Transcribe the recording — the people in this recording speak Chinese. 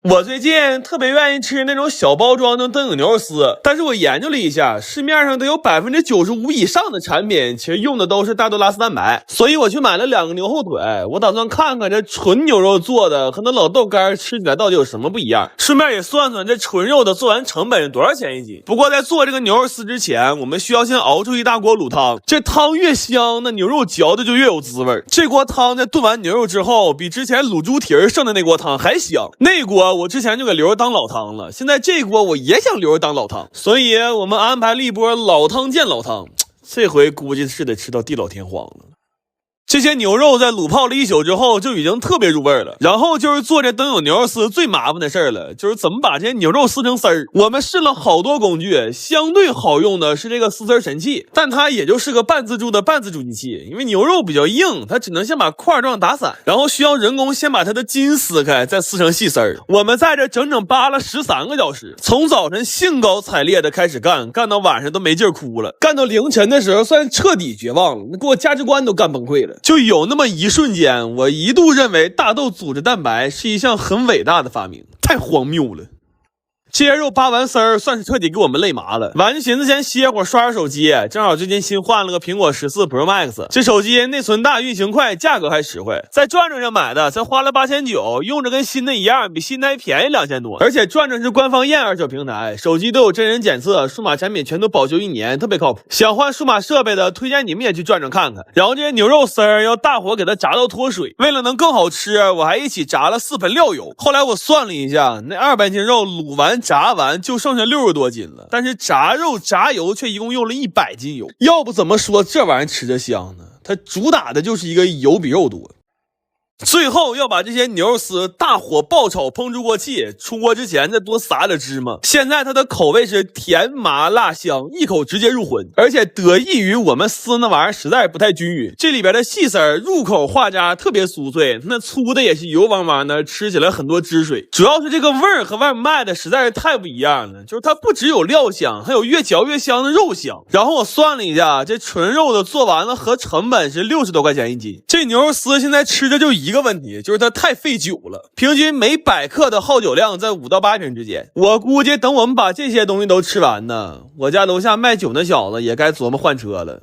我最近特別願意吃那種小包裝的灯影牛肉絲，但是我研究了一下，市面上都有95%以上的產品其實用的都是大豆拉絲蛋白，所以我去買了2個牛後腿，我打算看看這純牛肉做的和那老豆乾吃起來到底有什麼不一樣，順便也算算這純肉的做完成本是多少錢一斤。不過在做這個牛肉絲之前，我們需要先熬出一大鍋滷湯，這湯越香，那牛肉嚼的就越有滋味。這鍋湯在燉完牛肉之後，比之前滷豬蹄剩的那鍋湯還香。那鍋我之前就給留着當老湯了，現在这鍋我也想留着當老湯，所以我們安排了一波老湯見老湯，這回估計是得吃到地老天荒了。這些牛肉在滷泡了1宿之後就已經特別入味了，然後就是做這燈影牛肉絲最麻煩的事了，就是怎麼把这些牛肉撕成絲兒。我們試了好多工具，相对好用的是這個撕絲神器，但它也就是個半自助的半自助機器，因為牛肉比較硬，它只能先把塊狀打散，然後需要人工先把它的筋撕開，再撕成細絲兒。我們在這整整扒了13個小時，從早晨興高采烈的開始幹到晚上都沒勁哭了，幹到凌晨的時候算徹底絕望了，那給我價值觀都幹崩潰了。就有那麼一瞬間，我一度認為大豆組織蛋白是一項很偉大的發明，太荒謬了。这些肉扒完絲兒，算是徹底給我們累麻了。完就尋思先歇會兒刷刷手機，正好最近新換了個蘋果14 Pro Max， 這手機內存大、運行快，價格還實惠。在轉轉上買的，才花了8900，用着跟新的一樣，比新的還便宜2000多。而且轉轉是官方驗二手平台，手機都有真人檢測，數碼產品全都保修1年，特別靠譜。想換數碼設備的，推薦你們也去轉轉看看。然後這些牛肉絲兒要大火給它炸到脫水，為了能更好吃，我還一起炸了4盆料油。後來我算了一下，那200斤肉滷完炸完就剩下60多斤了，但是炸肉炸油卻一共用了100斤油。要不怎麼說這玩意兒吃着香呢？它主打的就是一個油比肉多。最後要把這些牛肉絲大火爆炒烹出鍋氣，出鍋之前再多撒點芝麻。現在它的口味是甜麻辣香，一口直接入魂。而且得益於我們撕那玩意兒實在不太均匀，這裡邊的細絲入口化渣特別酥脆，那粗的也是油汪汪的，吃起來很多汁水。主要是這個味兒和外面賣的實在是太不一樣了，就是它不只有料香，還有越嚼越香的肉香。然後我算了一下，這純肉的做完了合成本是60多塊錢一斤。這牛肉絲現在吃着就一個問題，就是它太費酒了，平均每100克的耗酒量在5到8瓶之間。我估計等我們把這些東西都吃完呢，我家樓下賣酒那小子也該琢磨換車了。